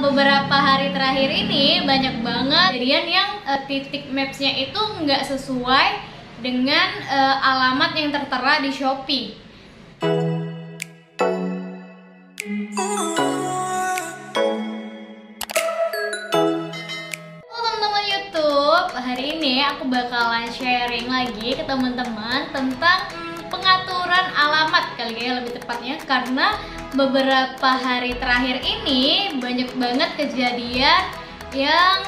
beberapa hari terakhir ini banyak banget kejadian yang titik mapsnya itu nggak sesuai dengan alamat yang tertera di Shopee. Halo teman-teman YouTube, hari ini aku bakalan sharing lagi ke teman-teman tentang pengaturan alamat kali ya, lebih tepatnya, karena beberapa hari terakhir ini banyak banget kejadian yang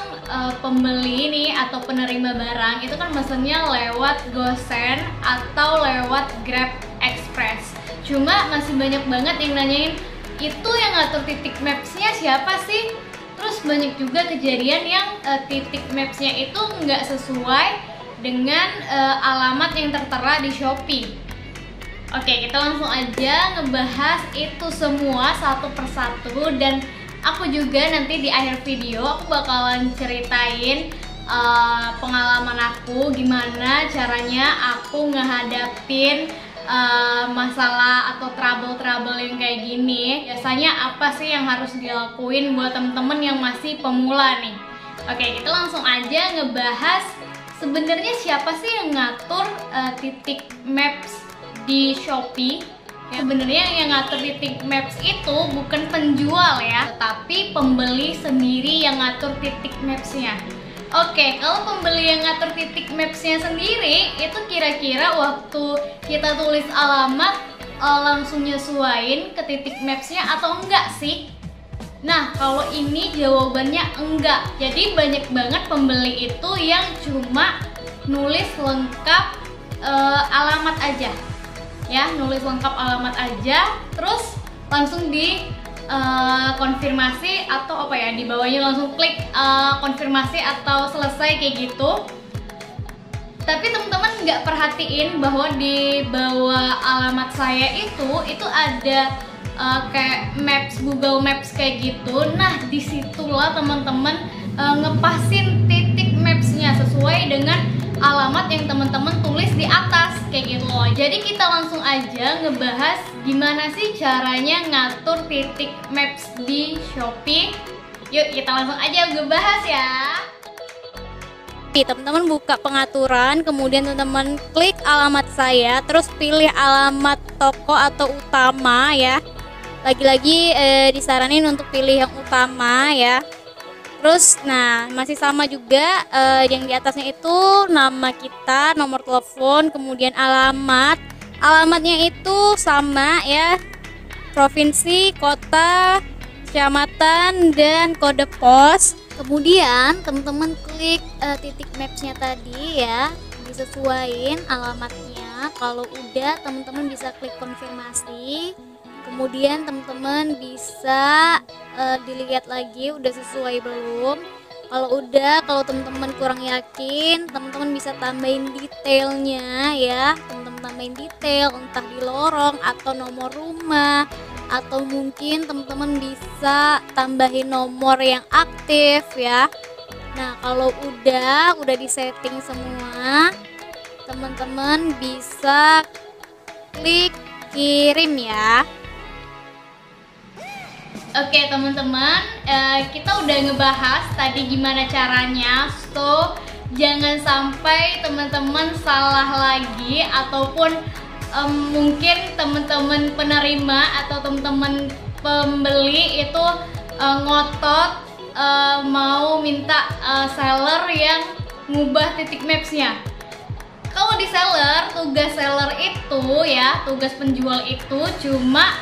pembeli nih atau penerima barang itu kan mesennya lewat GoSend atau lewat Grab Express. Cuma masih banyak banget yang nanyain, itu yang ngatur titik mapsnya siapa sih? Terus banyak juga kejadian yang titik mapsnya itu nggak sesuai dengan alamat yang tertera di Shopee. Oke, kita langsung aja ngebahas itu semua satu persatu, dan aku juga nanti di akhir video aku bakalan ceritain pengalaman aku gimana caranya aku ngehadapin masalah atau trouble yang kayak gini. Biasanya apa sih yang harus dilakuin buat temen-temen yang masih pemula nih. Oke, kita langsung aja ngebahas sebenarnya siapa sih yang ngatur titik maps di Shopee. Sebenarnya yang ngatur titik maps itu bukan penjual ya, tetapi pembeli sendiri yang ngatur titik mapsnya. Oke, kalau pembeli yang ngatur titik mapsnya sendiri, itu kira-kira waktu kita tulis alamat langsung nyesuain ke titik mapsnya atau enggak sih? Nah, kalau ini jawabannya enggak. Jadi banyak banget pembeli itu yang cuma nulis lengkap alamat aja. Ya, nulis lengkap alamat aja, terus langsung di konfirmasi atau apa ya, di bawahnya langsung klik konfirmasi atau selesai kayak gitu. Tapi teman-teman nggak perhatiin bahwa di bawah alamat saya itu ada kayak maps, Google Maps kayak gitu. Nah, disitulah teman-teman ngepasin titik mapsnya sesuai dengan alamat yang teman-teman tulis di atas kayak gitu loh. Jadi kita langsung aja ngebahas gimana sih caranya ngatur titik maps di Shopee. Yuk kita langsung aja ngebahas ya. Teman-teman buka pengaturan, kemudian teman-teman klik alamat saya, terus pilih alamat toko atau utama ya. Lagi-lagi disaranin untuk pilih yang utama ya. Terus, nah masih sama juga yang di atasnya itu nama kita, nomor telepon, kemudian alamat. Alamatnya itu sama ya, provinsi, kota, kecamatan, dan kode pos. Kemudian teman-teman klik titik mapsnya tadi ya, disesuaiin alamatnya. Kalau udah, teman-teman bisa klik konfirmasi. Kemudian teman-teman bisa dilihat lagi udah sesuai belum. Kalau udah, kalau teman-teman kurang yakin, teman-teman bisa tambahin detailnya ya. Teman-teman tambahin detail, entah di lorong atau nomor rumah, atau mungkin teman-teman bisa tambahin nomor yang aktif ya. Nah, kalau udah disetting semua, teman-teman bisa klik kirim ya. Oke teman-teman, kita udah ngebahas tadi gimana caranya, so jangan sampai teman-teman salah lagi, ataupun mungkin teman-teman penerima atau teman-teman pembeli itu ngotot mau minta seller yang ngubah titik mapsnya. Kalau di seller, tugas seller itu ya, tugas penjual itu cuma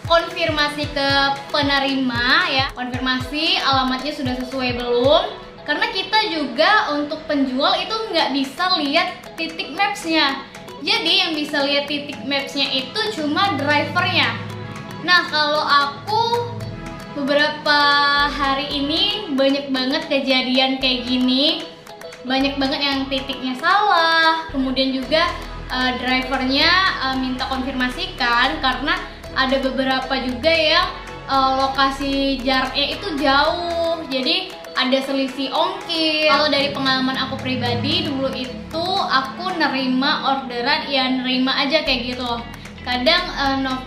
konfirmasi ke penerima ya, konfirmasi alamatnya sudah sesuai belum, karena kita juga untuk penjual itu nggak bisa lihat titik mapsnya. Jadi yang bisa lihat titik mapsnya itu cuma drivernya. Nah, kalau aku beberapa hari ini banyak banget kejadian kayak gini, banyak banget yang titiknya salah, kemudian juga drivernya minta konfirmasikan karena ada beberapa juga yang lokasi jaraknya itu jauh, jadi ada selisih ongkir. Kalau dari pengalaman aku pribadi, dulu itu aku nerima orderan, ya nerima aja kayak gitu loh. Kadang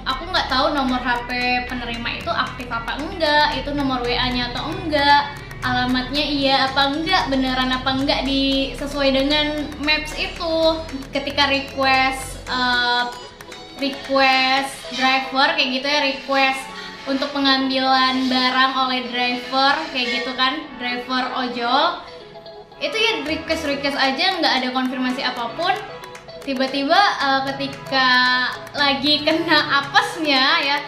aku nggak tahu nomor HP penerima itu aktif apa enggak, itu nomor WA-nya atau enggak, alamatnya iya apa enggak, beneran apa enggak sesuai dengan Maps itu. Ketika request driver kayak gitu ya, request untuk pengambilan barang oleh driver kayak gitu kan, driver ojol itu ya request aja, nggak ada konfirmasi apapun. Tiba-tiba ketika lagi kena apesnya ya,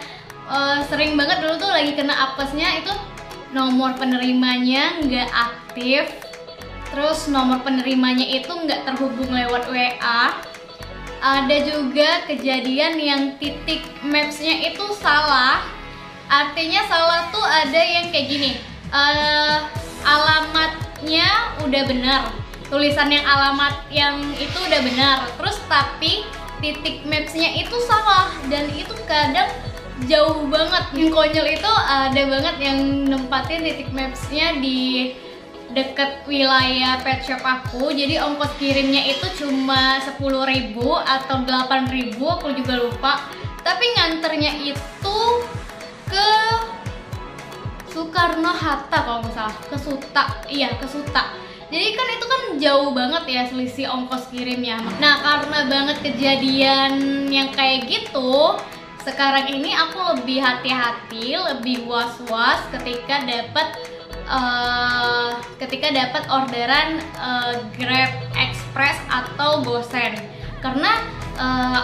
sering banget dulu tuh lagi kena apesnya itu nomor penerimanya nggak aktif, terus nomor penerimanya itu nggak terhubung lewat WA. Ada juga kejadian yang titik Maps-nya itu salah. Artinya salah tuh ada yang kayak gini, alamatnya udah benar, tulisan yang alamat yang itu udah benar, terus tapi titik Maps-nya itu salah, dan itu kadang jauh banget. Yang konyol itu ada banget yang nempatin titik Maps-nya di deket wilayah pet shop aku, jadi ongkos kirimnya itu cuma 10.000 atau 8.000, aku juga lupa, tapi nganternya itu ke Soekarno-Hatta kalau nggak salah, ke Suta. Jadi kan itu kan jauh banget ya selisih ongkos kirimnya. Nah, karena banget kejadian yang kayak gitu, sekarang ini aku lebih hati-hati, lebih was-was ketika dapat orderan Grab Express atau GoSend. Karena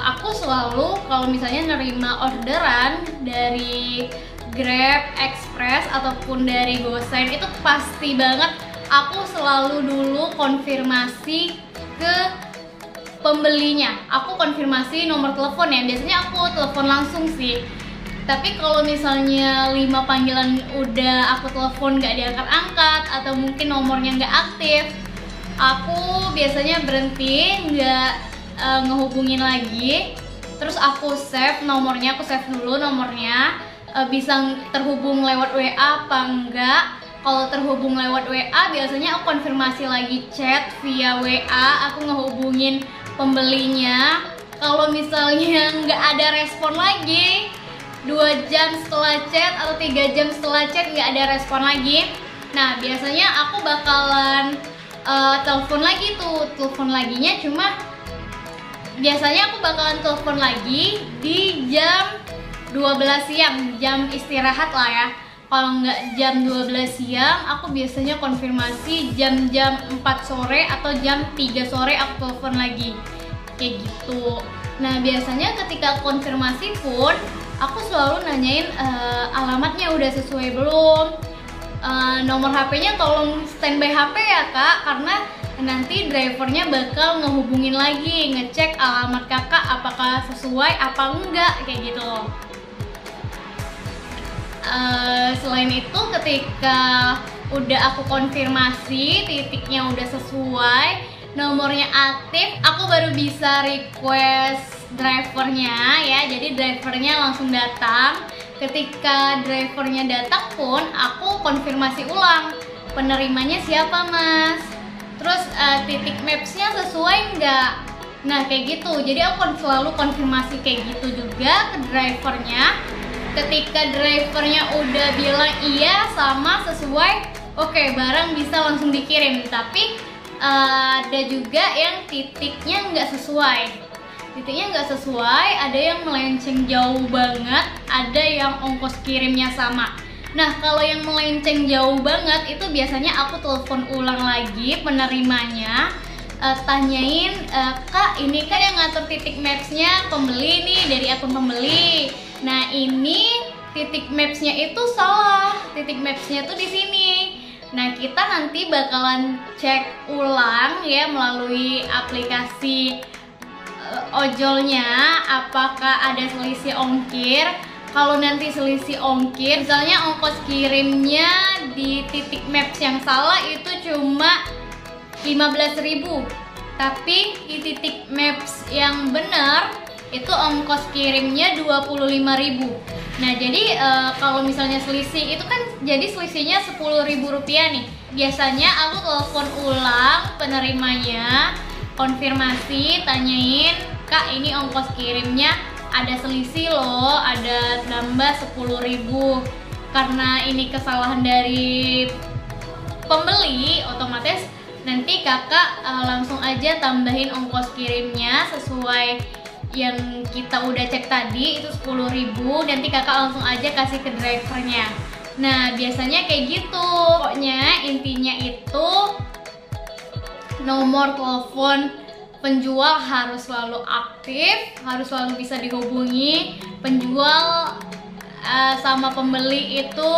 aku selalu kalau misalnya nerima orderan dari Grab Express ataupun dari GoSend itu pasti banget aku selalu dulu konfirmasi ke pembelinya. Aku konfirmasi nomor telepon ya, biasanya aku telepon langsung sih. Tapi kalau misalnya 5 panggilan udah aku telepon gak diangkat-angkat atau mungkin nomornya gak aktif, aku biasanya berhenti, gak ngehubungin lagi. Terus aku save nomornya, aku save dulu nomornya, bisa terhubung lewat WA apa enggak. Kalau terhubung lewat WA biasanya aku konfirmasi lagi chat via WA, aku ngehubungin pembelinya. Kalau misalnya nggak ada respon lagi, 2 jam setelah chat atau 3 jam setelah chat nggak ada respon lagi, nah biasanya aku bakalan telepon lagi tuh. Telepon laginya cuma biasanya aku bakalan telepon lagi di jam 12 siang, jam istirahat lah ya. Kalau nggak jam 12 siang, aku biasanya konfirmasi jam-jam 4 sore atau jam 3 sore aku telepon lagi, kayak gitu. Nah biasanya ketika konfirmasi pun aku selalu nanyain alamatnya udah sesuai belum, nomor HP-nya tolong standby HP ya kak, karena nanti drivernya bakal ngehubungin lagi, ngecek alamat kakak apakah sesuai apa enggak, kayak gitu loh. Selain itu ketika udah aku konfirmasi titiknya udah sesuai, nomornya aktif, aku baru bisa request drivernya ya. Jadi drivernya langsung datang. Ketika drivernya datang pun aku konfirmasi ulang, penerimanya siapa mas, terus titik Maps-nya sesuai nggak. Nah kayak gitu, jadi aku selalu konfirmasi kayak gitu juga ke drivernya. Ketika drivernya udah bilang iya sama sesuai, oke, barang bisa langsung dikirim. Tapi ada juga yang titiknya nggak sesuai. Titiknya nggak sesuai, ada yang melenceng jauh banget, ada yang ongkos kirimnya sama. Nah kalau yang melenceng jauh banget itu biasanya aku telepon ulang lagi penerimanya, tanyain, kak ini kan yang ngatur titik Maps-nya pembeli nih, dari akun pembeli. Nah ini titik Maps-nya itu salah, titik Maps-nya tuh di sini. Nah kita nanti bakalan cek ulang ya melalui aplikasi ojolnya, apakah ada selisih ongkir. Kalau nanti selisih ongkir, misalnya ongkos kirimnya di titik Maps yang salah itu cuma 15.000, tapi di titik Maps yang benar itu ongkos kirimnya 25.000. Nah jadi kalau misalnya selisih itu kan jadi selisihnya 10.000 rupiah nih. Biasanya aku telepon ulang penerimanya, konfirmasi, tanyain kak ini ongkos kirimnya ada selisih loh, ada nambah 10.000. Karena ini kesalahan dari pembeli, otomatis nanti kakak langsung aja tambahin ongkos kirimnya sesuai yang kita udah cek tadi, itu 10.000. Nanti kakak langsung aja kasih ke drivernya. Nah biasanya kayak gitu. Pokoknya intinya itu nomor telepon penjual harus selalu aktif, harus selalu bisa dihubungi. Penjual sama pembeli itu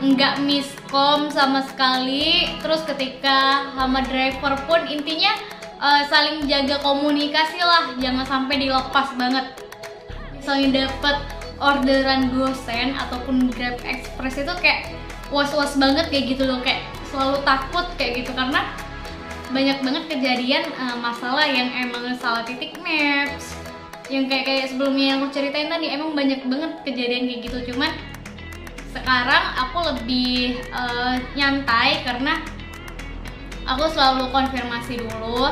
nggak miskom sama sekali. Terus ketika sama driver pun intinya saling jaga komunikasi lah, jangan sampai dilepas banget. Misalnya dapet orderan GoSend ataupun Grab Express itu kayak was-was banget kayak gitu loh, kayak selalu takut kayak gitu karena banyak banget kejadian masalah yang emang salah titik maps. Yang kayak sebelumnya yang aku ceritain tadi, emang banyak banget kejadian kayak gitu. Cuman sekarang aku lebih nyantai karena aku selalu konfirmasi dulu.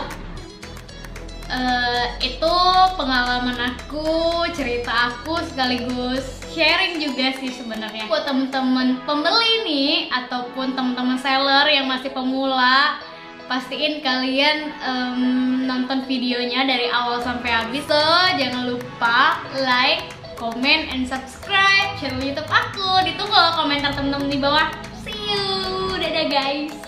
Itu pengalaman aku, cerita aku, sekaligus sharing juga sih sebenarnya. Buat temen-temen pembeli nih ataupun temen-temen seller yang masih pemula, pastiin kalian nonton videonya dari awal sampai habis. So, jangan lupa like, comment, and subscribe channel YouTube aku. Ditunggu komentar temen-temen di bawah. See you, dadah guys.